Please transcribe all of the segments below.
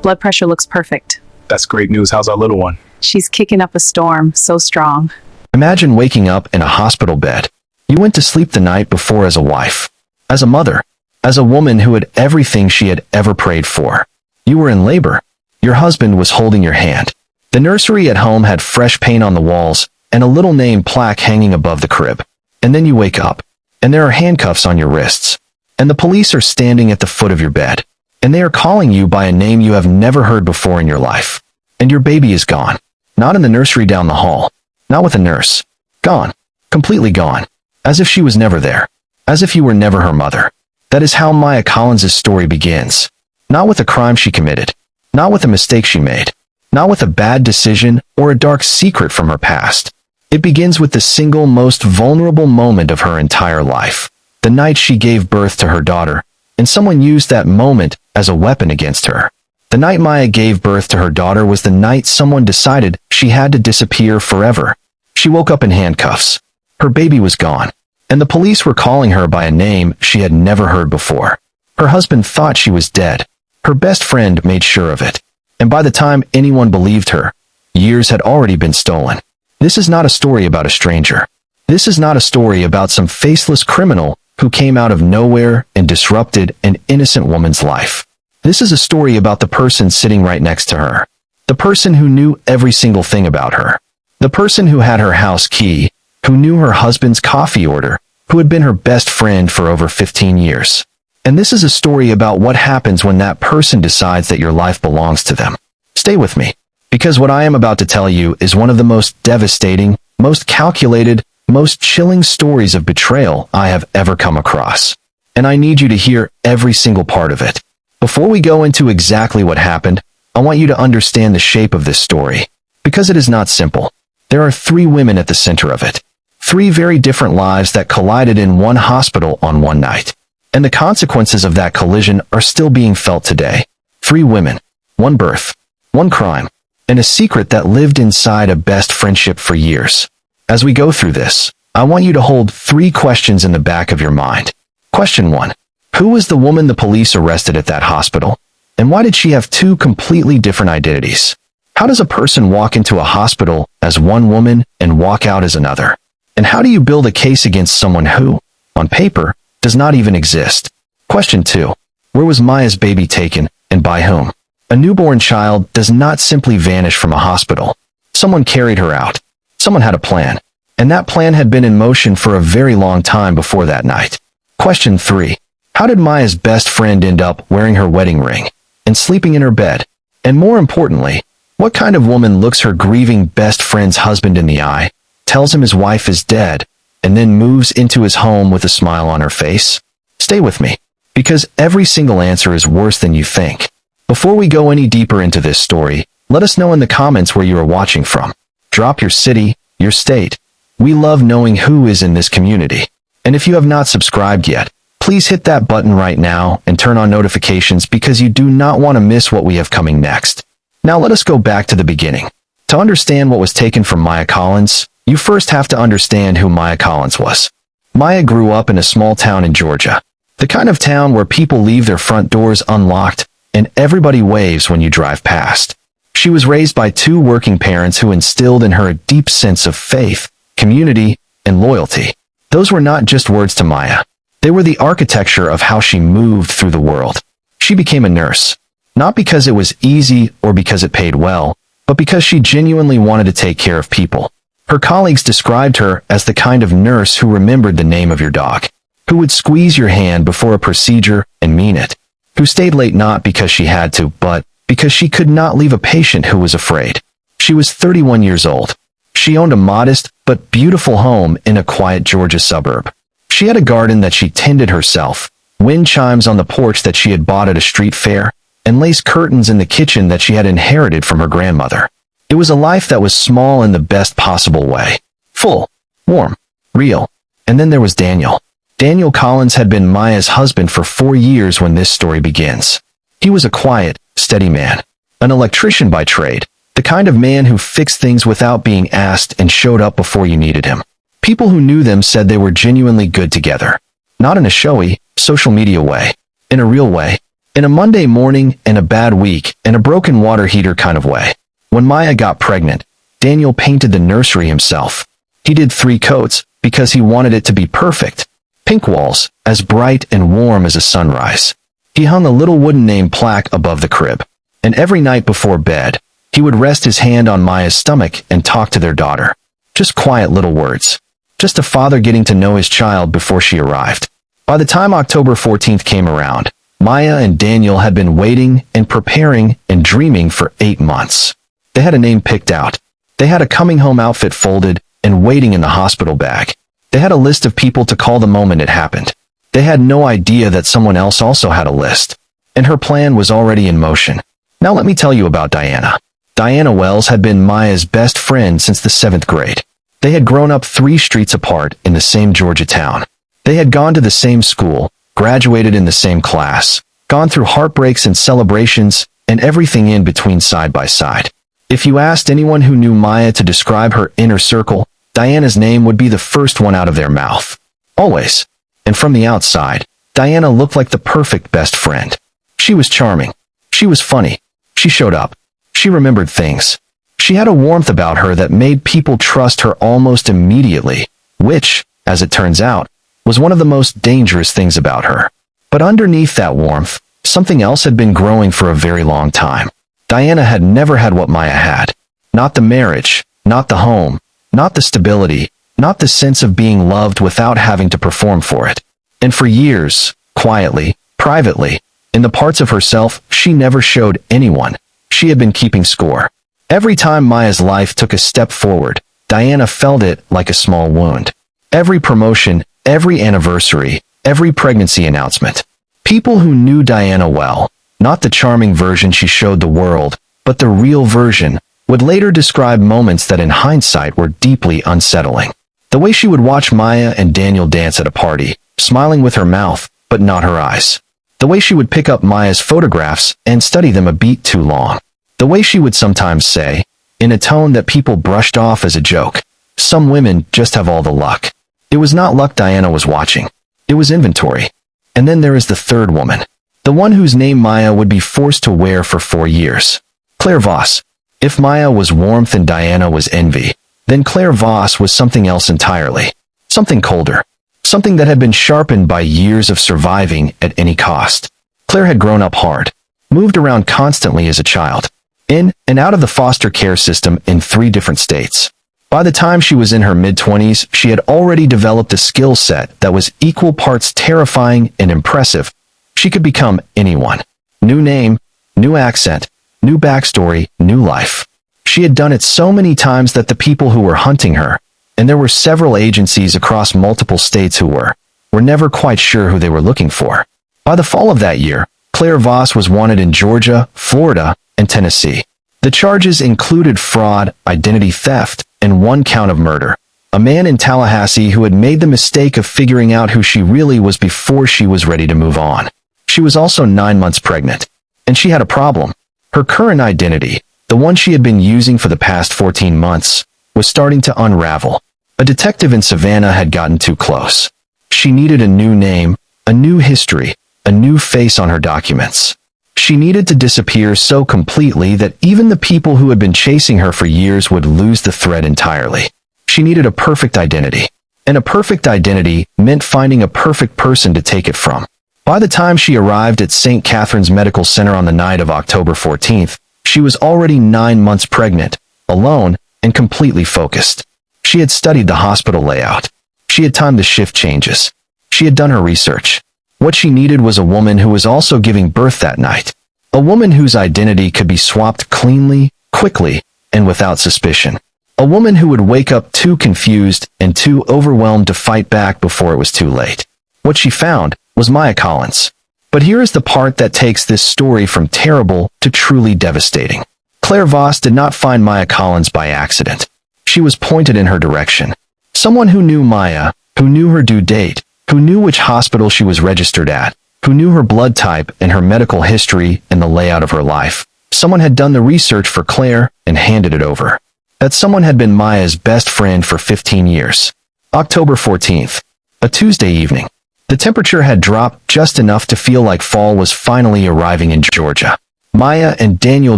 Blood pressure looks perfect. That's great news. How's our little one? She's kicking up a storm, so strong. Imagine waking up in a hospital bed. You went to sleep the night before as a wife, as a mother, as a woman who had everything she had ever prayed for. You were in labor. Your husband was holding your hand. The nursery at home had fresh paint on the walls and a little name plaque hanging above the crib. And then you wake up, and there are handcuffs on your wrists. And the police are standing at the foot of your bed. And they are calling you by a name you have never heard before in your life. And your baby is gone. Not in the nursery down the hall. Not with a nurse. Gone. Completely gone. As if she was never there. As if you were never her mother. That is how Maya Collins' story begins. Not with a crime she committed. Not with a mistake she made. Not with a bad decision or a dark secret from her past. It begins with the single most vulnerable moment of her entire life. The night she gave birth to her daughter, and someone used that moment as a weapon against her. The night Maya gave birth to her daughter was the night someone decided she had to disappear forever. She woke up in handcuffs. Her baby was gone, and the police were calling her by a name she had never heard before. Her husband thought she was dead. Her best friend made sure of it. And by the time anyone believed her, years had already been stolen. This is not a story about a stranger. This is not a story about some faceless criminal who came out of nowhere and disrupted an innocent woman's life. This is a story about the person sitting right next to her. The person who knew every single thing about her. The person who had her house key, who knew her husband's coffee order, who had been her best friend for over 15 years. And this is a story about what happens when that person decides that your life belongs to them. Stay with me, because what I am about to tell you is one of the most devastating, most calculated, most chilling stories of betrayal I have ever come across. And I need you to hear every single part of it. Before we go into exactly what happened, I want you to understand the shape of this story, because it is not simple. There are 3 women at the center of it. 3 very different lives that collided in one hospital on one night. And the consequences of that collision are still being felt today. 3 women, 1 birth, 1 crime, and a secret that lived inside a best friendship for years. As we go through this, I want you to hold 3 questions in the back of your mind. Question 1. Who was the woman the police arrested at that hospital? And why did she have 2 completely different identities? How does a person walk into a hospital as one woman and walk out as another? And how do you build a case against someone who, on paper, does not even exist? Question 2. Where was Maya's baby taken, and by whom? A newborn child does not simply vanish from a hospital. Someone carried her out. Someone had a plan. And that plan had been in motion for a very long time before that night. Question 3. How did Maya's best friend end up wearing her wedding ring and sleeping in her bed? And more importantly, what kind of woman looks her grieving best friend's husband in the eye, tells him his wife is dead, and then moves into his home with a smile on her face? Stay with me, because every single answer is worse than you think. Before we go any deeper into this story, let us know in the comments where you are watching from. Drop your city, your state. We love knowing who is in this community. And if you have not subscribed yet, please hit that button right now and turn on notifications because you do not want to miss what we have coming next. Now let us go back to the beginning. To understand what was taken from Maya Collins, you first have to understand who Maya Collins was. Maya grew up in a small town in Georgia. The kind of town where people leave their front doors unlocked and everybody waves when you drive past. She was raised by 2 working parents who instilled in her a deep sense of faith, community, and loyalty. Those were not just words to Maya. They were the architecture of how she moved through the world. She became a nurse, not because it was easy or because it paid well, but because she genuinely wanted to take care of people. Her colleagues described her as the kind of nurse who remembered the name of your dog, who would squeeze your hand before a procedure and mean it, who stayed late not because she had to, but because she could not leave a patient who was afraid. She was 31 years old. She owned a modest but beautiful home in a quiet Georgia suburb. She had a garden that she tended herself, wind chimes on the porch that she had bought at a street fair, and lace curtains in the kitchen that she had inherited from her grandmother. It was a life that was small in the best possible way. Full, warm, real. And then there was Daniel. Daniel Collins had been Maya's husband for 4 years when this story begins. He was a quiet, steady man, an electrician by trade, the kind of man who fixed things without being asked and showed up before you needed him. People who knew them said they were genuinely good together. Not in a showy, social media way. In a real way. In a Monday morning and a bad week and a broken water heater kind of way. When Maya got pregnant, Daniel painted the nursery himself. He did 3 coats because he wanted it to be perfect. Pink walls, as bright and warm as a sunrise. He hung a little wooden name plaque above the crib. And every night before bed, he would rest his hand on Maya's stomach and talk to their daughter. Just quiet little words. Just a father getting to know his child before she arrived. By the time October 14th came around, Maya and Daniel had been waiting and preparing and dreaming for 8 months. They had a name picked out. They had a coming home outfit folded and waiting in the hospital bag. They had a list of people to call the moment it happened. They had no idea that someone else also had a list. And her plan was already in motion. Now let me tell you about Diana. Diana Wells had been Maya's best friend since the 7th grade. They had grown up 3 streets apart in the same Georgia town. They had gone to the same school, graduated in the same class, gone through heartbreaks and celebrations, and everything in between side by side. If you asked anyone who knew Maya to describe her inner circle, Diana's name would be the first one out of their mouth. Always. And from the outside, Diana looked like the perfect best friend. She was charming. She was funny. She showed up. She remembered things. She had a warmth about her that made people trust her almost immediately, which, as it turns out, was one of the most dangerous things about her. But underneath that warmth, something else had been growing for a very long time. Diana had never had what Maya had. Not the marriage, not the home, not the stability, not the sense of being loved without having to perform for it. And for years, quietly, privately, in the parts of herself she never showed anyone, she had been keeping score. Every time Maya's life took a step forward, Diana felt it like a small wound. Every promotion, every anniversary, every pregnancy announcement. People who knew Diana well, not the charming version she showed the world, but the real version, would later describe moments that in hindsight were deeply unsettling. The way she would watch Maya and Daniel dance at a party, smiling with her mouth, but not her eyes. The way she would pick up Maya's photographs and study them a beat too long. The way she would sometimes say, in a tone that people brushed off as a joke, "Some women just have all the luck." It was not luck Diana was watching. It was inventory. And then there is the third woman. The one whose name Maya would be forced to wear for 4 years. Claire Voss. If Maya was warmth and Diana was envy, then Claire Voss was something else entirely. Something colder. Something that had been sharpened by years of surviving at any cost. Claire had grown up hard. Moved around constantly as a child. In and out of the foster care system in 3 different states. By the time she was in her mid-20s, she had already developed a skill set that was equal parts terrifying and impressive. She could become anyone. New name, new accent, new backstory, new life. She had done it so many times that the people who were hunting her, and there were several agencies across multiple states who were never quite sure who they were looking for. By the fall of that year, Claire Voss was wanted in Georgia, Florida, and Tennessee. The charges included fraud, identity theft, and 1 count of murder. A man in Tallahassee who had made the mistake of figuring out who she really was before she was ready to move on. She was also 9 months pregnant. And she had a problem. Her current identity, the one she had been using for the past 14 months, was starting to unravel. A detective in Savannah had gotten too close. She needed a new name, a new history, a new face on her documents. She needed to disappear so completely that even the people who had been chasing her for years would lose the thread entirely. She needed a perfect identity. And a perfect identity meant finding a perfect person to take it from. By the time she arrived at St. Catherine's Medical Center on the night of October 14th, she was already 9 months pregnant, alone, and completely focused. She had studied the hospital layout. She had timed the shift changes. She had done her research. What she needed was a woman who was also giving birth that night. A woman whose identity could be swapped cleanly, quickly, and without suspicion. A woman who would wake up too confused and too overwhelmed to fight back before it was too late. What she found was Maya Collins. But here is the part that takes this story from terrible to truly devastating. Claire Voss did not find Maya Collins by accident. She was pointed in her direction. Someone who knew Maya, who knew her due date, who knew which hospital she was registered at, who knew her blood type and her medical history and the layout of her life. Someone had done the research for Claire and handed it over. That someone had been Maya's best friend for 15 years. October 14th. A Tuesday evening. The temperature had dropped just enough to feel like fall was finally arriving in Georgia. Maya and Daniel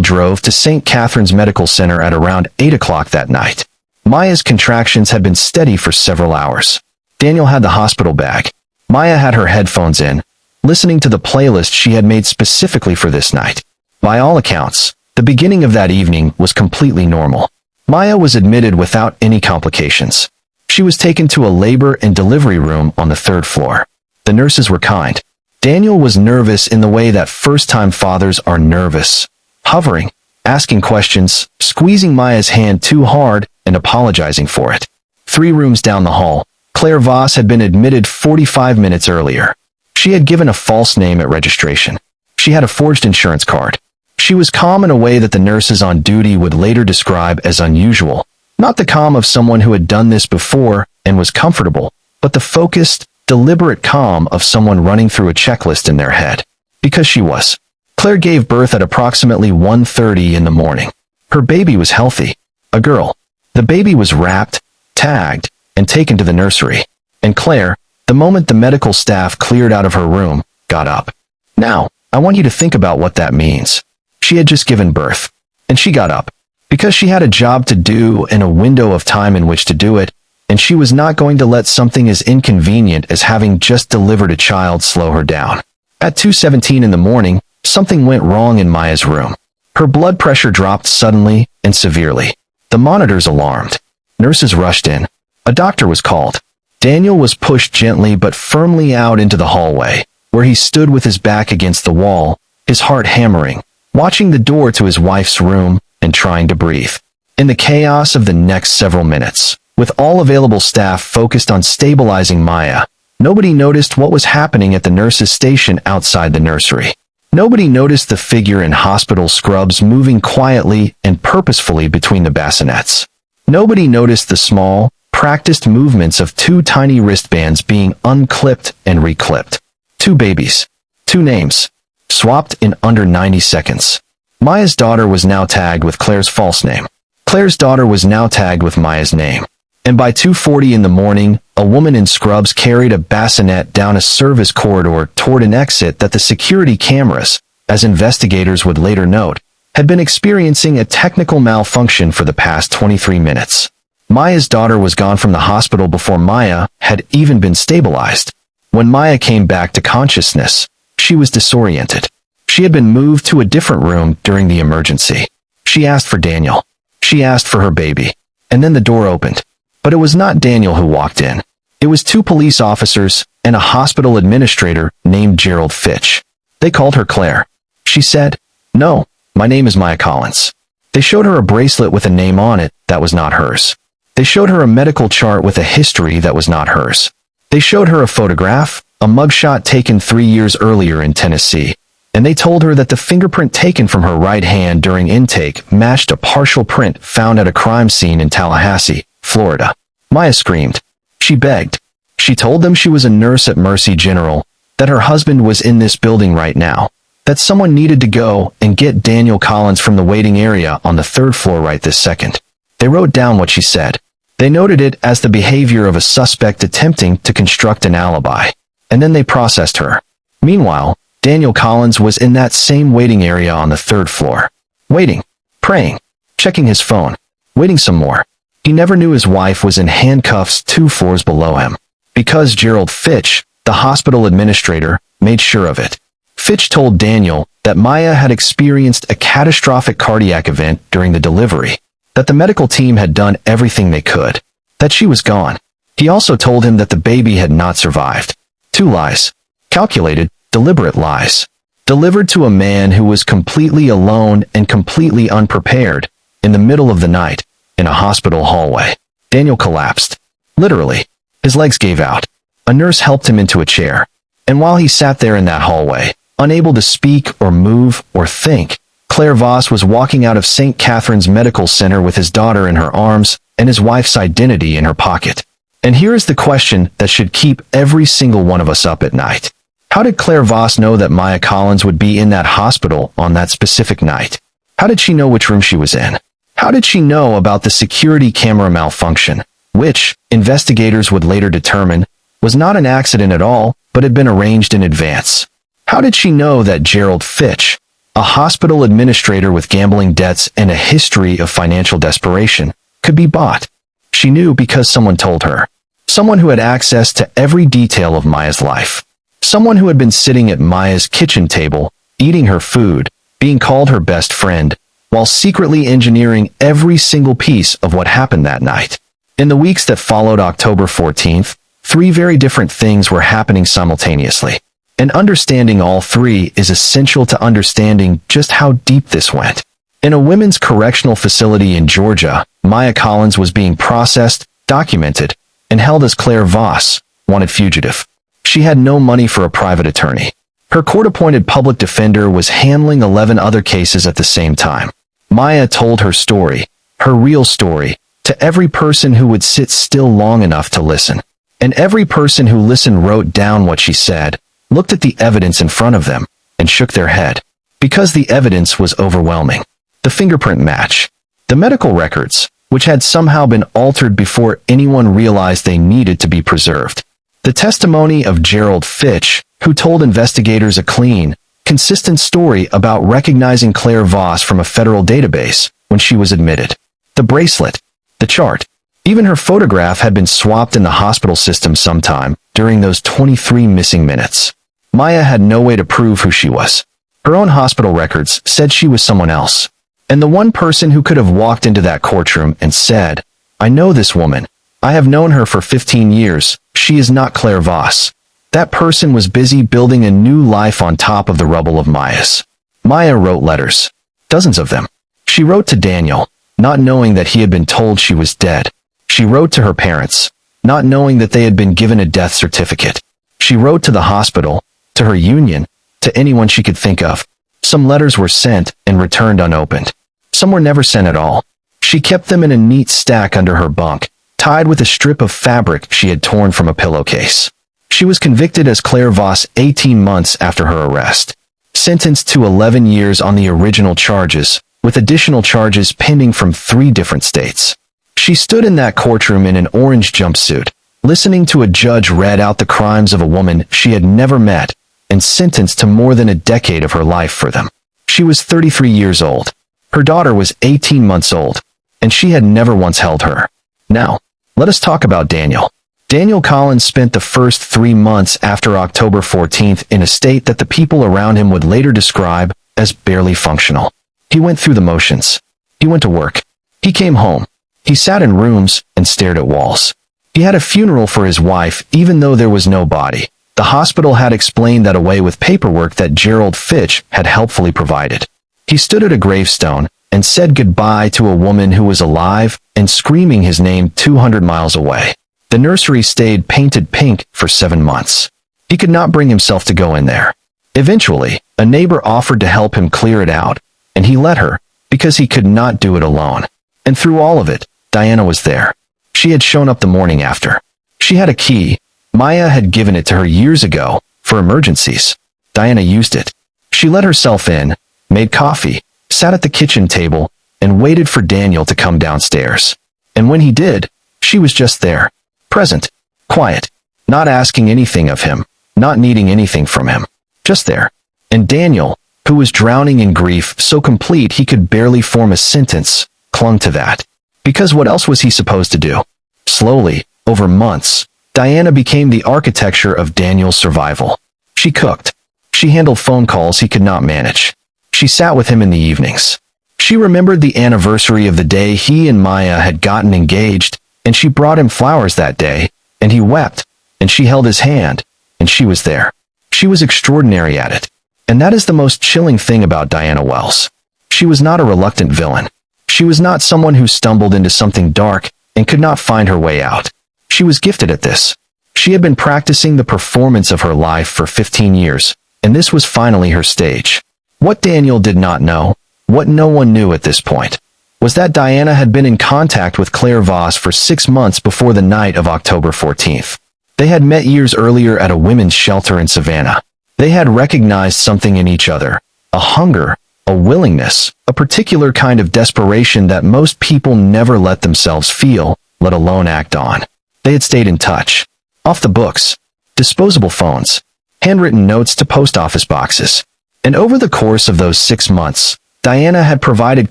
drove to St. Catherine's Medical Center at around 8 o'clock that night. Maya's contractions had been steady for several hours. Daniel had the hospital bag. Maya had her headphones in, listening to the playlist she had made specifically for this night. By all accounts, the beginning of that evening was completely normal. Maya was admitted without any complications. She was taken to a labor and delivery room on the 3rd floor. The nurses were kind. Daniel was nervous in the way that first-time fathers are nervous, hovering, asking questions, squeezing Maya's hand too hard, and apologizing for it. 3 rooms down the hall, Claire Voss had been admitted 45 minutes earlier. She had given a false name at registration. She had a forged insurance card. She was calm in a way that the nurses on duty would later describe as unusual. Not the calm of someone who had done this before and was comfortable, but the focused, deliberate calm of someone running through a checklist in their head. Because she was. Claire gave birth at approximately 1:30 in the morning. Her baby was healthy. A girl. The baby was wrapped, tagged, and taken to the nursery. And Claire, the moment the medical staff cleared out of her room, got up. Now, I want you to think about what that means. She had just given birth. And she got up. Because she had a job to do and a window of time in which to do it, and she was not going to let something as inconvenient as having just delivered a child slow her down. At 2:17 in the morning, something went wrong in Maya's room. Her blood pressure dropped suddenly and severely. The monitors alarmed. Nurses rushed in. A doctor was called. Daniel was pushed gently but firmly out into the hallway, where he stood with his back against the wall, his heart hammering, watching the door to his wife's room and trying to breathe. In the chaos of the next several minutes, with all available staff focused on stabilizing Maya, nobody noticed what was happening at the nurse's station outside the nursery. Nobody noticed the figure in hospital scrubs moving quietly and purposefully between the bassinets. Nobody noticed the small, practiced movements of 2 tiny wristbands being unclipped and reclipped. 2 babies. 2 names. Swapped in under 90 seconds. Maya's daughter was now tagged with Claire's false name. Claire's daughter was now tagged with Maya's name. And by 2:40 in the morning, a woman in scrubs carried a bassinet down a service corridor toward an exit that the security cameras, as investigators would later note, had been experiencing a technical malfunction for the past 23 minutes. Maya's daughter was gone from the hospital before Maya had even been stabilized. When Maya came back to consciousness, she was disoriented. She had been moved to a different room during the emergency. She asked for Daniel. She asked for her baby. And then the door opened. But it was not Daniel who walked in. It was 2 police officers and a hospital administrator named Gerald Fitch. They called her Claire. She said, "No, my name is Maya Collins." They showed her a bracelet with a name on it that was not hers. They showed her a medical chart with a history that was not hers. They showed her a photograph, a mugshot taken 3 years earlier in Tennessee, and they told her that the fingerprint taken from her right hand during intake matched a partial print found at a crime scene in Tallahassee, Florida. Maya screamed. She begged. She told them she was a nurse at Mercy General, that her husband was in this building right now, that someone needed to go and get Daniel Collins from the waiting area on the 3rd floor right this second. They wrote down what she said. They noted it as the behavior of a suspect attempting to construct an alibi, and then they processed her. Meanwhile, Daniel Collins was in that same waiting area on the 3rd floor. Waiting, praying, checking his phone, waiting some more. He never knew his wife was in handcuffs 2 floors below him. Because Gerald Fitch, the hospital administrator, made sure of it. Fitch told Daniel that Maya had experienced a catastrophic cardiac event during the delivery, that the medical team had done everything they could, that she was gone. He also told him that the baby had not survived. 2 lies. Calculated, deliberate lies. Delivered to a man who was completely alone and completely unprepared, in the middle of the night, in a hospital hallway. Daniel collapsed. Literally. His legs gave out. A nurse helped him into a chair. And while he sat there in that hallway, unable to speak or move or think, Claire Voss was walking out of St. Catherine's Medical Center with his daughter in her arms and his wife's identity in her pocket. And here is the question that should keep every single one of us up at night. How did Claire Voss know that Maya Collins would be in that hospital on that specific night? How did she know which room she was in? How did she know about the security camera malfunction, which, investigators would later determine, was not an accident at all, but had been arranged in advance. How did she know that Gerald Fitch, a hospital administrator with gambling debts and a history of financial desperation, could be bought? She knew because someone told her. Someone who had access to every detail of Maya's life. Someone who had been sitting at Maya's kitchen table, eating her food, being called her best friend, while secretly engineering every single piece of what happened that night. In the weeks that followed October 14th, three very different things were happening simultaneously. And understanding all three is essential to understanding just how deep this went. In a women's correctional facility in Georgia, Maya Collins was being processed, documented, and held as Claire Voss, wanted fugitive. She had no money for a private attorney. Her court-appointed public defender was handling 11 other cases at the same time. Maya told her story, her real story, to every person who would sit still long enough to listen. And every person who listened wrote down what she said, looked at the evidence in front of them, and shook their head. Because the evidence was overwhelming. The fingerprint match. The medical records, which had somehow been altered before anyone realized they needed to be preserved. The testimony of Gerald Fitch, who told investigators a clean, consistent story about recognizing Claire Voss from a federal database when she was admitted. The bracelet. The chart. Even her photograph had been swapped in the hospital system sometime during those 23 missing minutes. Maya had no way to prove who she was. Her own hospital records said she was someone else. And the one person who could have walked into that courtroom and said, "I know this woman. I have known her for 15 years. She is not Claire Voss." That person was busy building a new life on top of the rubble of Maya's. Maya wrote letters. Dozens of them. She wrote to Daniel, not knowing that he had been told she was dead. She wrote to her parents, not knowing that they had been given a death certificate. She wrote to the hospital, to her union, to anyone she could think of. Some letters were sent and returned unopened. Some were never sent at all. She kept them in a neat stack under her bunk, tied with a strip of fabric she had torn from a pillowcase. She was convicted as Claire Voss 18 months after her arrest. Sentenced to 11 years on the original charges, with additional charges pending from 3 different states. She stood in that courtroom in an orange jumpsuit, listening to a judge read out the crimes of a woman she had never met, and sentenced to more than a decade of her life for them. She was 33 years old. Her daughter was 18 months old, and she had never once held her. Now, let us talk about Daniel. Daniel Collins spent the first 3 months after October 14th in a state that the people around him would later describe as barely functional. He went through the motions. He went to work. He came home. He sat in rooms and stared at walls. He had a funeral for his wife even though there was no body. The hospital had explained that away with paperwork that Gerald Fitch had helpfully provided. He stood at a gravestone and said goodbye to a woman who was alive and screaming his name 200 miles away. The nursery stayed painted pink for 7 months. He could not bring himself to go in there. Eventually, a neighbor offered to help him clear it out, and he let her, because he could not do it alone. And through all of it, Diana was there. She had shown up the morning after. She had a key. Maya had given it to her years ago, for emergencies. Diana used it. She let herself in, made coffee, sat at the kitchen table, and waited for Daniel to come downstairs. And when he did, she was just there. Present, quiet, not asking anything of him, not needing anything from him, just there. And Daniel, who was drowning in grief so complete he could barely form a sentence, clung to that. Because what else was he supposed to do? Slowly, over months, Diana became the architecture of Daniel's survival. She cooked. She handled phone calls he could not manage. She sat with him in the evenings. She remembered the anniversary of the day he and Maya had gotten engaged, and she brought him flowers that day, and he wept, and she held his hand, and she was there. She was extraordinary at it. And that is the most chilling thing about Diana Wells. She was not a reluctant villain. She was not someone who stumbled into something dark and could not find her way out. She was gifted at this. She had been practicing the performance of her life for 15 years, and this was finally her stage. What Daniel did not know, what no one knew at this point, was that Diana had been in contact with Claire Voss for 6 months before the night of October 14th. They had met years earlier at a women's shelter in Savannah. They had recognized something in each other, a hunger, a willingness, a particular kind of desperation that most people never let themselves feel, let alone act on. They had stayed in touch. Off the books. disposable phones, handwritten notes to post office boxes. And over the course of those 6 months, Diana had provided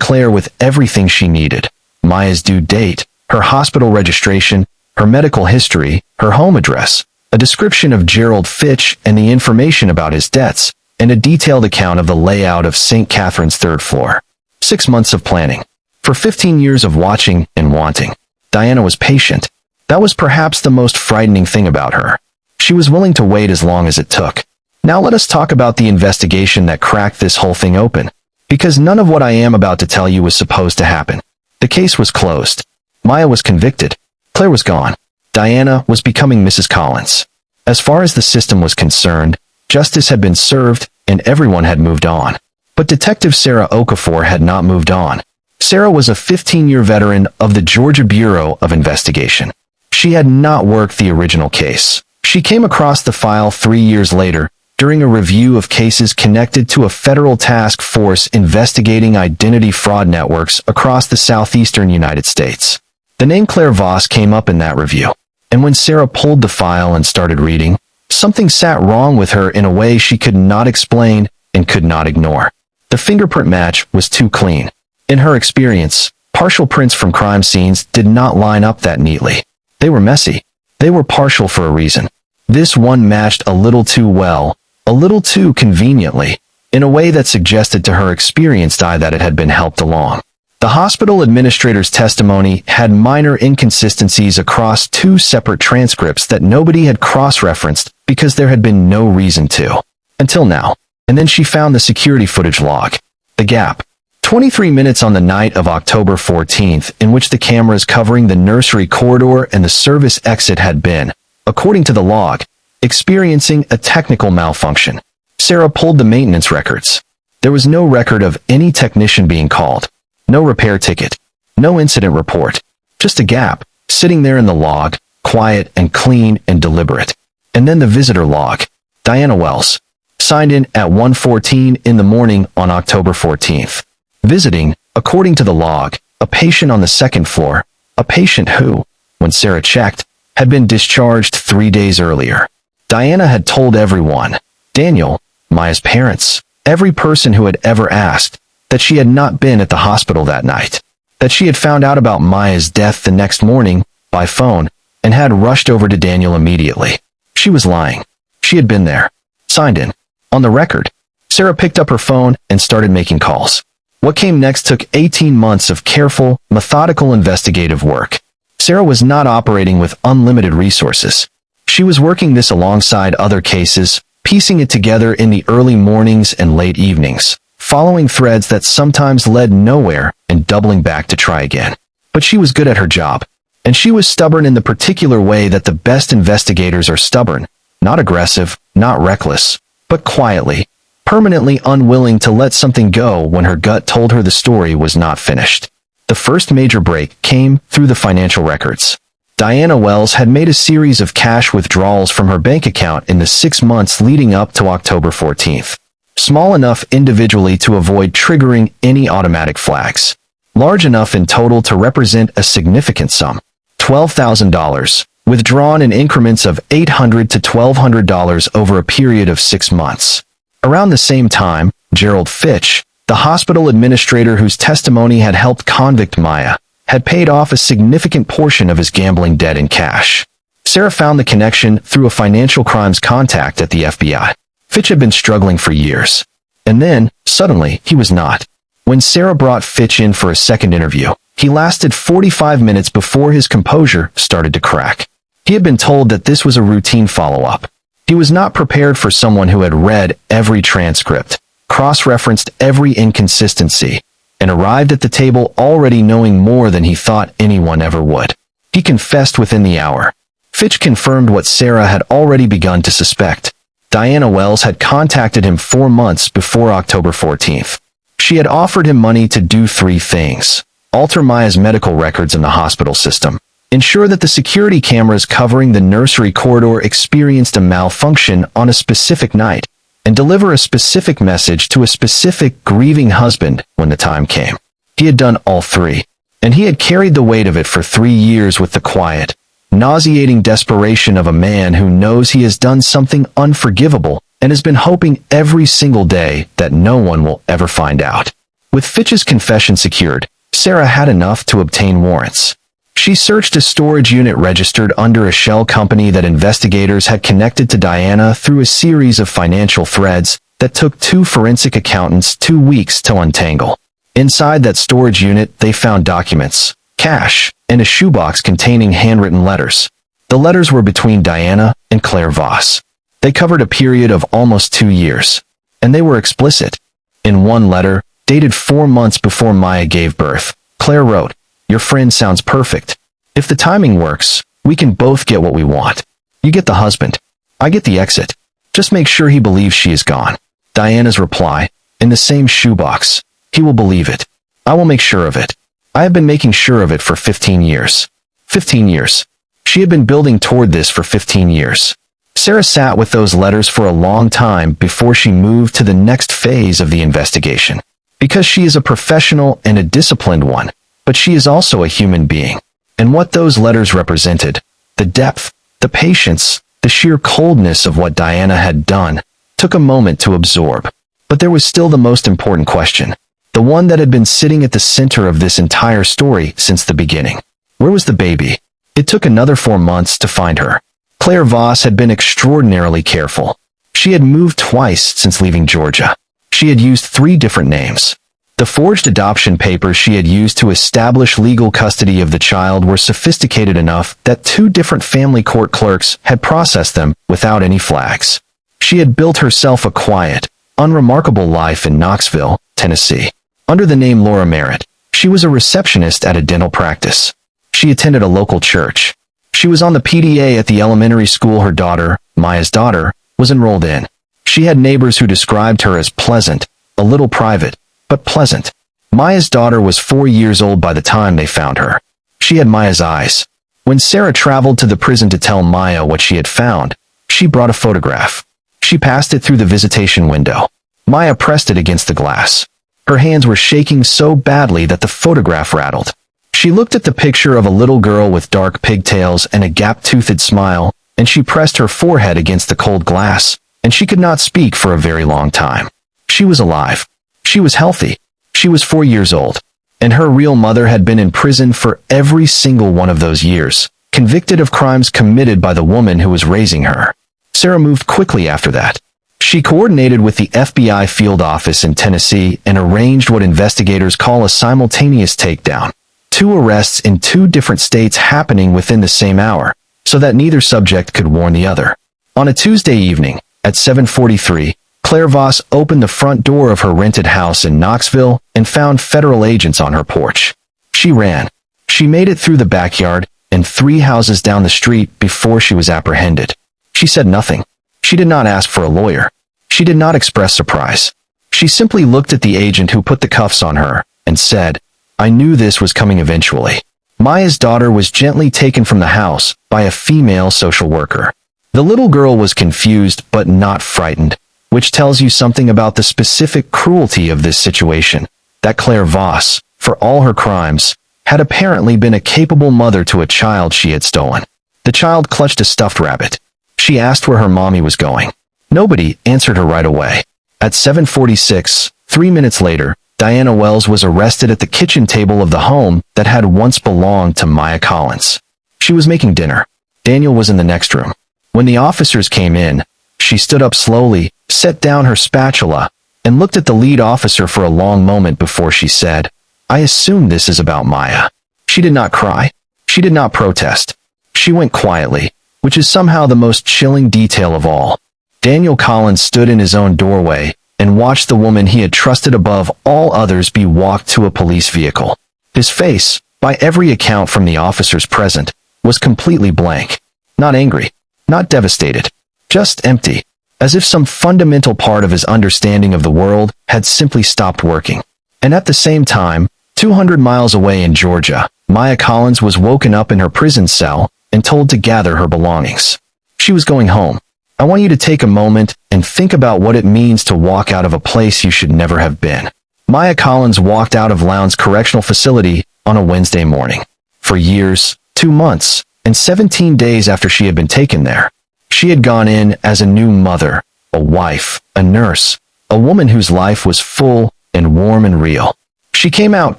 Claire with everything she needed: Maya's due date, her hospital registration, her medical history, her home address, a description of Gerald Fitch and the information about his debts, and a detailed account of the layout of St. Catherine's third floor. 6 months of planning. For 15 years of watching and wanting. Diana was patient. That was perhaps the most frightening thing about her. She was willing to wait as long as it took. Now let us talk about the investigation that cracked this whole thing open. Because none of what I am about to tell you was supposed to happen. The case was closed. Maya was convicted. Claire was gone. Diana was becoming Mrs. Collins. As far as the system was concerned, justice had been served and everyone had moved on. But Detective Sarah Okafor had not moved on. Sarah was a 15-year veteran of the Georgia Bureau of Investigation. She had not worked the original case. She came across the file 3 years later, during a review of cases connected to a federal task force investigating identity fraud networks across the southeastern United States. The name Claire Voss came up in that review. And when Sarah pulled the file and started reading, something sat wrong with her in a way she could not explain and could not ignore. The fingerprint match was too clean. In her experience, partial prints from crime scenes did not line up that neatly. They were messy. They were partial for a reason. This one matched a little too well, a little too conveniently, in a way that suggested to her experienced eye that it had been helped along. The hospital administrator's testimony had minor inconsistencies across 2 separate transcripts that nobody had cross-referenced because there had been no reason to. Until now. And then she found the security footage log. The gap. 23 minutes on the night of October 14th, in which the cameras covering the nursery corridor and the service exit had been, according to the log, experiencing a technical malfunction. Sarah pulled the maintenance records. There was no record of any technician being called. No repair ticket. No incident report. Just a gap, sitting there in the log, quiet and clean and deliberate. And then the visitor log. Diana Wells. Signed in at 1:14 in the morning on October 14th. Visiting, according to the log, a patient on the 2nd floor, a patient who, when Sarah checked, had been discharged 3 days earlier. Diana had told everyone, Daniel, Maya's parents, every person who had ever asked, that she had not been at the hospital that night, that she had found out about Maya's death the next morning, by phone, and had rushed over to Daniel immediately. She was lying. She had been there. Signed in. On the record. Sarah picked up her phone and started making calls. What came next took 18 months of careful, methodical investigative work. Sarah was not operating with unlimited resources. She was working this alongside other cases, piecing it together in the early mornings and late evenings, following threads that sometimes led nowhere and doubling back to try again. But she was good at her job. And she was stubborn in the particular way that the best investigators are stubborn, not aggressive, not reckless, but quietly, permanently unwilling to let something go when her gut told her the story was not finished. The first major break came through the financial records. Diana Wells had made a series of cash withdrawals from her bank account in the 6 months leading up to October 14th. Small enough individually to avoid triggering any automatic flags. Large enough in total to represent a significant sum. $12,000, withdrawn in increments of $800 to $1,200 over a period of 6 months. Around the same time, Gerald Fitch, the hospital administrator whose testimony had helped convict Maya, had paid off a significant portion of his gambling debt in cash. Sarah found the connection through a financial crimes contact at the FBI. Fitch had been struggling for years. And then, suddenly, he was not. When Sarah brought Fitch in for a second interview, he lasted 45 minutes before his composure started to crack. He had been told that this was a routine follow-up. He was not prepared for someone who had read every transcript, cross-referenced every inconsistency, and arrived at the table already knowing more than he thought anyone ever would. He confessed within the hour. Fitch confirmed what Sarah had already begun to suspect. Diana Wells had contacted him 4 months before October 14th. She had offered him money to do 3 things. Alter Maya's medical records in the hospital system. Ensure that the security cameras covering the nursery corridor experienced a malfunction on a specific night, and deliver a specific message to a specific grieving husband when the time came. He had done all 3, and he had carried the weight of it for 3 years with the quiet, nauseating desperation of a man who knows he has done something unforgivable and has been hoping every single day that no one will ever find out. With Fitch's confession secured, Sarah had enough to obtain warrants. She searched a storage unit registered under a shell company that investigators had connected to Diana through a series of financial threads that took 2 forensic accountants 2 weeks to untangle. Inside that storage unit, they found documents, cash, and a shoebox containing handwritten letters. The letters were between Diana and Claire Voss. They covered a period of almost 2 years, and they were explicit. In one letter, dated 4 months before Maya gave birth, Claire wrote, "Your friend sounds perfect. If the timing works, we can both get what we want. You get the husband. I get the exit. Just make sure he believes she is gone." Diana's reply, in the same shoebox, "He will believe it. I will make sure of it. I have been making sure of it for 15 years. 15 years. She had been building toward this for 15 years. Sarah sat with those letters for a long time before she moved to the next phase of the investigation. Because she is a professional and a disciplined one, but she is also a human being. And what those letters represented, the depth, the patience, the sheer coldness of what Diana had done, took a moment to absorb. But there was still the most important question, the one that had been sitting at the center of this entire story since the beginning. Where was the baby? It took another 4 months to find her. Claire Voss had been extraordinarily careful. She had moved twice since leaving Georgia. She had used 3 different names. The forged adoption papers she had used to establish legal custody of the child were sophisticated enough that 2 different family court clerks had processed them without any flags. She had built herself a quiet, unremarkable life in Knoxville, Tennessee. Under the name Laura Merritt, she was a receptionist at a dental practice. She attended a local church. She was on the PTA at the elementary school her daughter, Maya's daughter, was enrolled in. She had neighbors who described her as pleasant, a little private, but pleasant. Maya's daughter was 4 years old by the time they found her. She had Maya's eyes. When Sarah traveled to the prison to tell Maya what she had found, she brought a photograph. She passed it through the visitation window. Maya pressed it against the glass. Her hands were shaking so badly that the photograph rattled. She looked at the picture of a little girl with dark pigtails and a gap-toothed smile, and she pressed her forehead against the cold glass, and she could not speak for a very long time. She was alive. She was healthy. She was 4 years old, and her real mother had been in prison for every single one of those years, convicted of crimes committed by the woman who was raising her. Sarah moved quickly after that. She coordinated with the FBI field office in Tennessee and arranged what investigators call a simultaneous takedown. 2 arrests in 2 different states happening within the same hour, so that neither subject could warn the other. On a Tuesday evening, at 7:43, Claire Voss opened the front door of her rented house in Knoxville and found federal agents on her porch. She ran. She made it through the backyard and 3 houses down the street before she was apprehended. She said nothing. She did not ask for a lawyer. She did not express surprise. She simply looked at the agent who put the cuffs on her and said, "I knew this was coming eventually." Maya's daughter was gently taken from the house by a female social worker. The little girl was confused but not frightened, which tells you something about the specific cruelty of this situation, that Claire Voss, for all her crimes, had apparently been a capable mother to a child she had stolen. The child clutched a stuffed rabbit. She asked where her mommy was going. Nobody answered her right away. At 7:46, 3 minutes later, Diana Wells was arrested at the kitchen table of the home that had once belonged to Maya Collins. She was making dinner. Daniel was in the next room. When the officers came in, she stood up slowly, set down her spatula, and looked at the lead officer for a long moment before she said, "I assume this is about Maya." She did not cry. She did not protest. She went quietly, which is somehow the most chilling detail of all. Daniel Collins stood in his own doorway and watched the woman he had trusted above all others be walked to a police vehicle. His face, by every account from the officers present, was completely blank. Not angry, not devastated, just empty, as if some fundamental part of his understanding of the world had simply stopped working. And at the same time, 200 miles away in Georgia, Maya Collins was woken up in her prison cell and told to gather her belongings. She was going home. I want you to take a moment and think about what it means to walk out of a place you should never have been. Maya Collins walked out of Lowndes Correctional Facility on a Wednesday morning. For years, 2 months, and 17 days after she had been taken there, she had gone in as a new mother, a wife, a nurse, a woman whose life was full and warm and real. She came out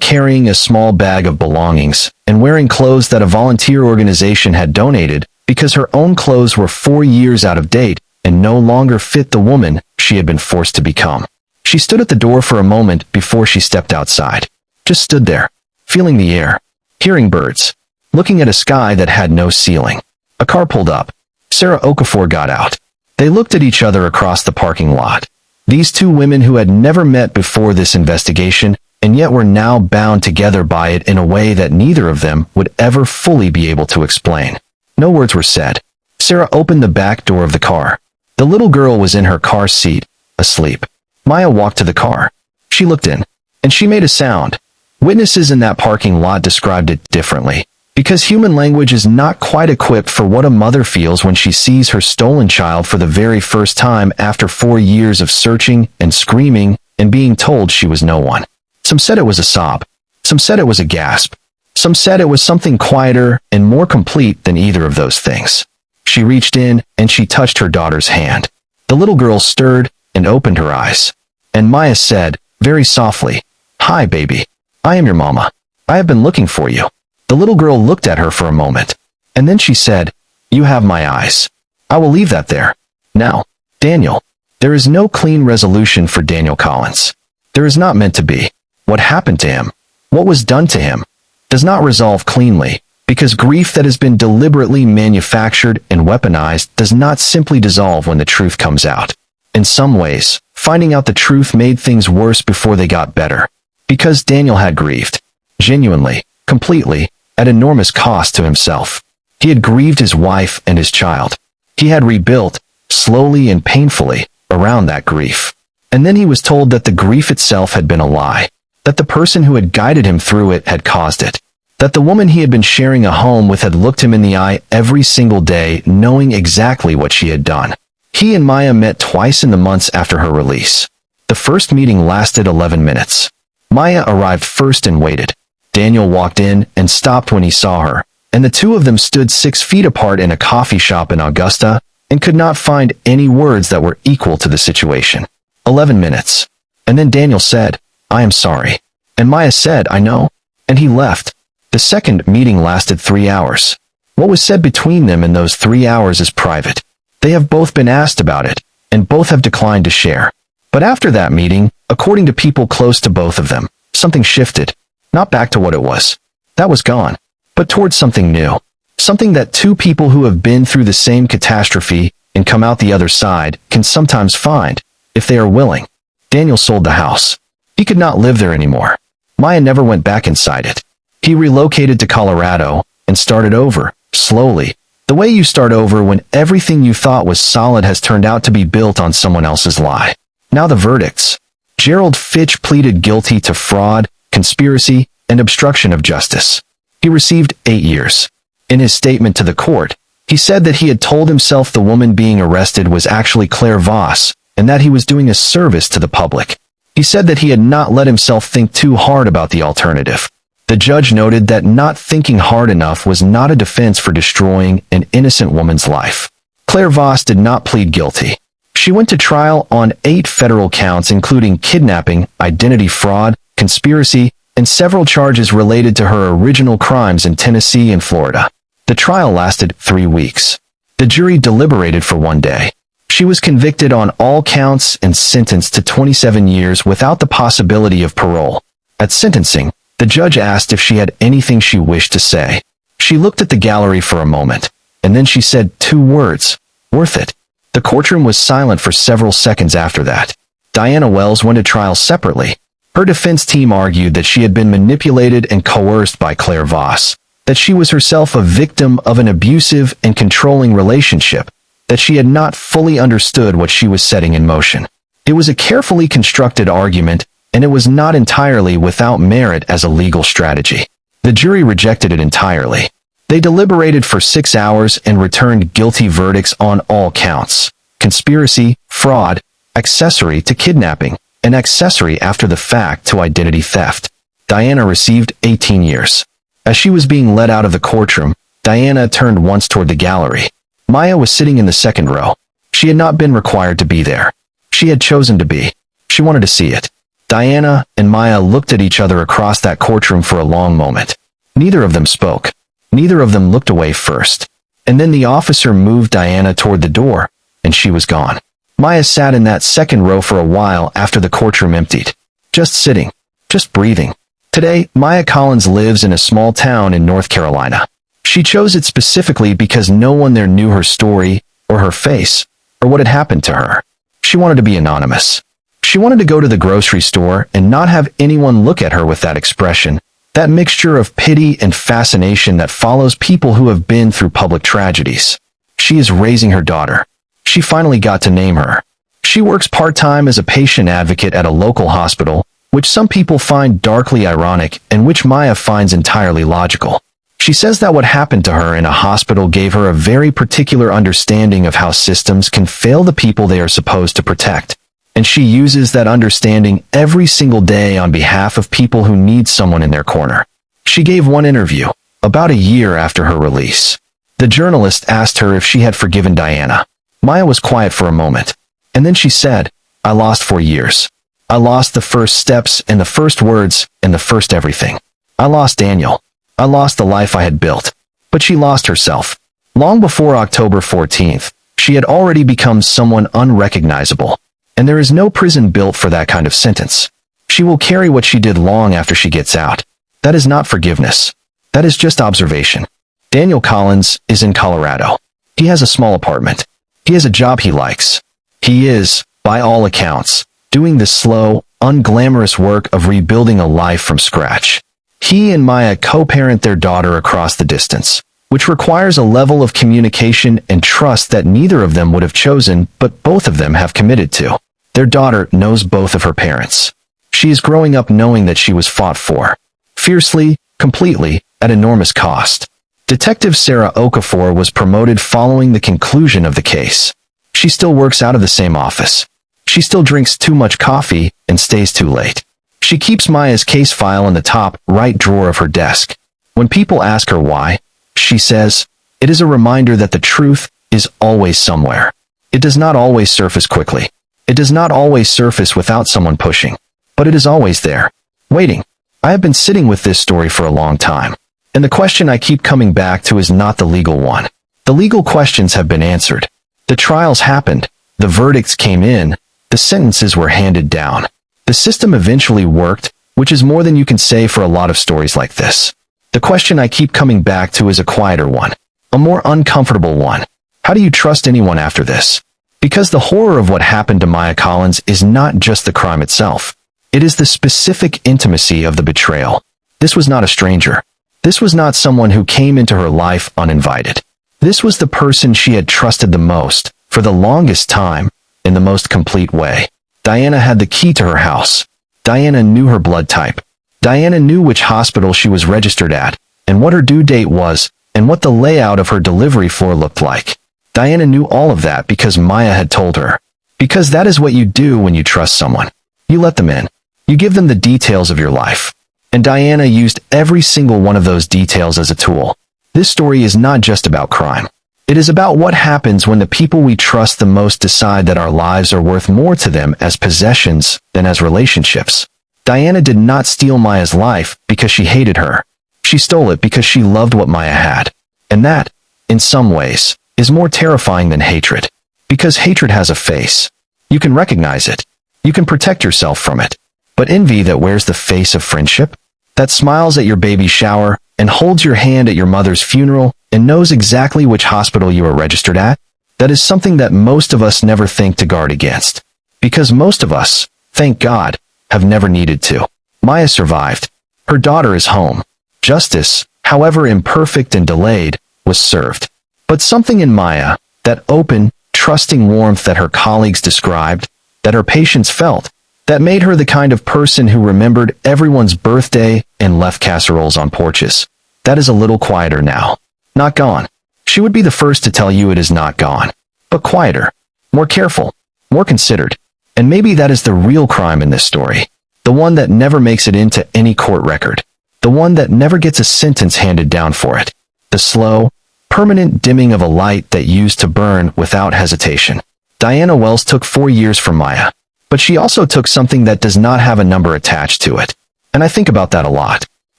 carrying a small bag of belongings and wearing clothes that a volunteer organization had donated because her own clothes were 4 years out of date and no longer fit the woman she had been forced to become. She stood at the door for a moment before she stepped outside. Just stood there, feeling the air, hearing birds, looking at a sky that had no ceiling. A car pulled up. Sarah Okafor got out. They looked at each other across the parking lot. These two women who had never met before this investigation and yet were now bound together by it in a way that neither of them would ever fully be able to explain. No words were said. Sarah opened the back door of the car. The little girl was in her car seat, asleep. Maya walked to the car. She looked in, and she made a sound. Witnesses in that parking lot described it differently, because human language is not quite equipped for what a mother feels when she sees her stolen child for the very first time after 4 years of searching and screaming and being told she was no one. Some said it was a sob. Some said it was a gasp. Some said it was something quieter and more complete than either of those things. She reached in and she touched her daughter's hand. The little girl stirred and opened her eyes. And Maya said, very softly, "Hi, baby. I am your mama. I have been looking for you." The little girl looked at her for a moment. And then she said, "You have my eyes. I will leave that there. Now, Daniel." There is no clean resolution for Daniel Collins. There is not meant to be. What happened to him, what was done to him, does not resolve cleanly, because grief that has been deliberately manufactured and weaponized does not simply dissolve when the truth comes out. In some ways, finding out the truth made things worse before they got better, because Daniel had grieved, genuinely, completely, at enormous cost to himself. He had grieved his wife and his child. He had rebuilt, slowly and painfully, around that grief. And then he was told that the grief itself had been a lie, that the person who had guided him through it had caused it, that the woman he had been sharing a home with had looked him in the eye every single day, knowing exactly what she had done. He and Maya met twice in the months after her release. The first meeting lasted 11 minutes. Maya arrived first and waited. Daniel walked in and stopped when he saw her, and the two of them stood 6 feet apart in a coffee shop in Augusta and could not find any words that were equal to the situation. 11 minutes. And then Daniel said, "I am sorry." And Maya said, "I know." And he left. The second meeting lasted 3 hours. What was said between them in those 3 hours is private. They have both been asked about it, and both have declined to share. But after that meeting, according to people close to both of them, something shifted. Not back to what it was. That was gone. But towards something new. Something that two people who have been through the same catastrophe and come out the other side can sometimes find, if they are willing. Daniel sold the house. He could not live there anymore. Maya never went back inside it. He relocated to Colorado and started over, slowly. The way you start over when everything you thought was solid has turned out to be built on someone else's lie. Now the verdicts. Gerald Fitch pleaded guilty to fraud, conspiracy, and obstruction of justice. He received 8 years. In his statement to the court, he said that he had told himself the woman being arrested was actually Claire Voss, and that he was doing a service to the public. He said that he had not let himself think too hard about the alternative. The judge noted that not thinking hard enough was not a defense for destroying an innocent woman's life. Claire Voss did not plead guilty. She went to trial on 8 federal counts including kidnapping, identity fraud, conspiracy, and several charges related to her original crimes in Tennessee and Florida. The trial lasted 3 weeks. The jury deliberated for 1 day. She was convicted on all counts and sentenced to 27 years without the possibility of parole. At sentencing, the judge asked if she had anything she wished to say. She looked at the gallery for a moment, and then she said 2 words, "Worth it." The courtroom was silent for several seconds after that. Diana Wells went to trial separately. Her defense team argued that she had been manipulated and coerced by Claire Voss, that she was herself a victim of an abusive and controlling relationship, that she had not fully understood what she was setting in motion. It was a carefully constructed argument, and it was not entirely without merit as a legal strategy. The jury rejected it entirely. They deliberated for 6 hours and returned guilty verdicts on all counts: conspiracy, fraud, accessory to kidnapping, and accessory after the fact to identity theft. Diana received 18 years. As she was being led out of the courtroom, Diana turned once toward the gallery. Maya was sitting in the second row. She had not been required to be there. She had chosen to be. She wanted to see it. Diana and Maya looked at each other across that courtroom for a long moment. Neither of them spoke. Neither of them looked away first. And then the officer moved Diana toward the door, and she was gone. Maya sat in that second row for a while after the courtroom emptied. Just sitting. Just breathing. Today, Maya Collins lives in a small town in North Carolina. She chose it specifically because no one there knew her story, or her face, or what had happened to her. She wanted to be anonymous. She wanted to go to the grocery store and not have anyone look at her with that expression, that mixture of pity and fascination that follows people who have been through public tragedies. She is raising her daughter. She finally got to name her. She works part-time as a patient advocate at a local hospital, which some people find darkly ironic and which Maya finds entirely logical. She says that what happened to her in a hospital gave her a very particular understanding of how systems can fail the people they are supposed to protect. And she uses that understanding every single day on behalf of people who need someone in their corner. She gave one interview, about a year after her release. The journalist asked her if she had forgiven Diana. Maya was quiet for a moment. And then she said, "I lost 4 years. I lost the first steps and the first words and the first everything. I lost Daniel. I lost the life I had built." But she lost herself. Long before October 14th, she had already become someone unrecognizable. And there is no prison built for that kind of sentence. She will carry what she did long after she gets out. That is not forgiveness. That is just observation. Daniel Collins is in Colorado. He has a small apartment. He has a job he likes. He is, by all accounts, doing the slow, unglamorous work of rebuilding a life from scratch. He and Maya co-parent their daughter across the distance, which requires a level of communication and trust that neither of them would have chosen, but both of them have committed to. Their daughter knows both of her parents. She is growing up knowing that she was fought for. Fiercely, completely, at enormous cost. Detective Sarah Okafor was promoted following the conclusion of the case. She still works out of the same office. She still drinks too much coffee and stays too late. She keeps Maya's case file in the top right drawer of her desk. When people ask her why, she says, "It is a reminder that the truth is always somewhere. It does not always surface quickly. It does not always surface without someone pushing. But it is always there, waiting." I have been sitting with this story for a long time. And the question I keep coming back to is not the legal one. The legal questions have been answered. The trials happened. The verdicts came in. The sentences were handed down. The system eventually worked, which is more than you can say for a lot of stories like this. The question I keep coming back to is a quieter one. A more uncomfortable one. How do you trust anyone after this? Because the horror of what happened to Maya Collins is not just the crime itself. It is the specific intimacy of the betrayal. This was not a stranger. This was not someone who came into her life uninvited. This was the person she had trusted the most, for the longest time, in the most complete way. Diana had the key to her house. Diana knew her blood type. Diana knew which hospital she was registered at, and what her due date was, and what the layout of her delivery floor looked like. Diana knew all of that because Maya had told her. Because that is what you do when you trust someone. You let them in. You give them the details of your life. And Diana used every single one of those details as a tool. This story is not just about crime. It is about what happens when the people we trust the most decide that our lives are worth more to them as possessions than as relationships. Diana did not steal Maya's life because she hated her. She stole it because she loved what Maya had. And that, in some ways, is more terrifying than hatred. Because hatred has a face. You can recognize it. You can protect yourself from it. But envy that wears the face of friendship, that smiles at your baby shower and holds your hand at your mother's funeral and knows exactly which hospital you are registered at, that is something that most of us never think to guard against. Because most of us, thank God, have never needed to. Maya survived. Her daughter is home. Justice, however imperfect and delayed, was served. But something in Maya, that open, trusting warmth that her colleagues described, that her patients felt, that made her the kind of person who remembered everyone's birthday and left casseroles on porches. That is a little quieter now. Not gone. She would be the first to tell you it is not gone. But quieter. More careful. More considered. And maybe that is the real crime in this story. The one that never makes it into any court record. The one that never gets a sentence handed down for it. the slow, permanent dimming of a light that used to burn without hesitation. Diana Wells took 4 years from Maya, but she also took something that does not have a number attached to it. And I think about that a lot.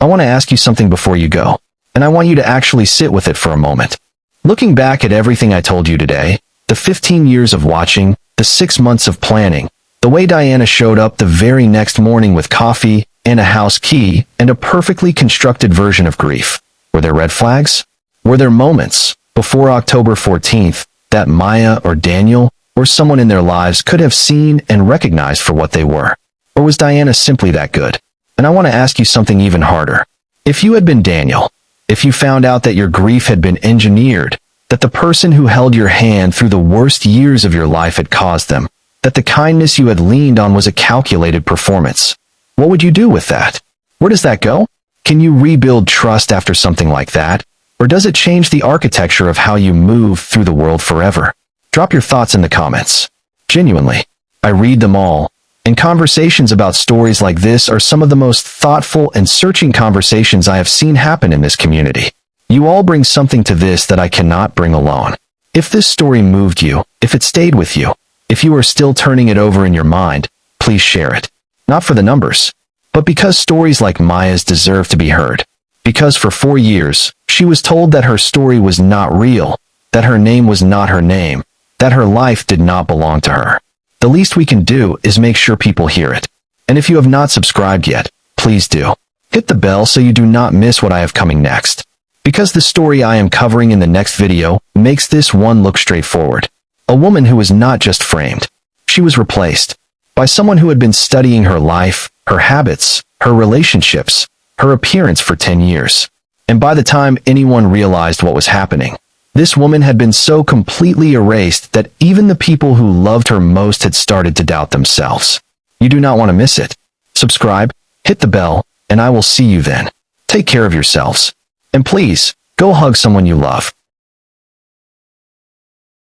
I want to ask you something before you go, and I want you to actually sit with it for a moment. Looking back at everything I told you today, the 15 years of watching, the 6 months of planning, the way Diana showed up the very next morning with coffee and a house key and a perfectly constructed version of grief. Were there red flags? Were there moments, before October 14th, that Maya or Daniel or someone in their lives could have seen and recognized for what they were? Or was Diana simply that good? And I want to ask you something even harder. If you had been Daniel, if you found out that your grief had been engineered, that the person who held your hand through the worst years of your life had caused them, that the kindness you had leaned on was a calculated performance, what would you do with that? Where does that go? Can you rebuild trust after something like that? Or does it change the architecture of how you move through the world forever? Drop your thoughts in the comments. Genuinely, I read them all, and conversations about stories like this are some of the most thoughtful and searching conversations I have seen happen in this community. You all bring something to this that I cannot bring alone. If this story moved you, if it stayed with you, if you are still turning it over in your mind, please share it. Not for the numbers, but because stories like Maya's deserve to be heard. Because for 4 years, she was told that her story was not real, that her name was not her name, that her life did not belong to her. The least we can do is make sure people hear it. And if you have not subscribed yet, please do. Hit the bell so you do not miss what I have coming next. Because the story I am covering in the next video makes this one look straightforward. A woman who was not just framed. She was replaced by someone who had been studying her life, her habits, her relationships, her appearance for 10 years. And by the time anyone realized what was happening, this woman had been so completely erased that even the people who loved her most had started to doubt themselves. You do not want to miss it. Subscribe, hit the bell, and I will see you then. Take care of yourselves. And please, go hug someone you love.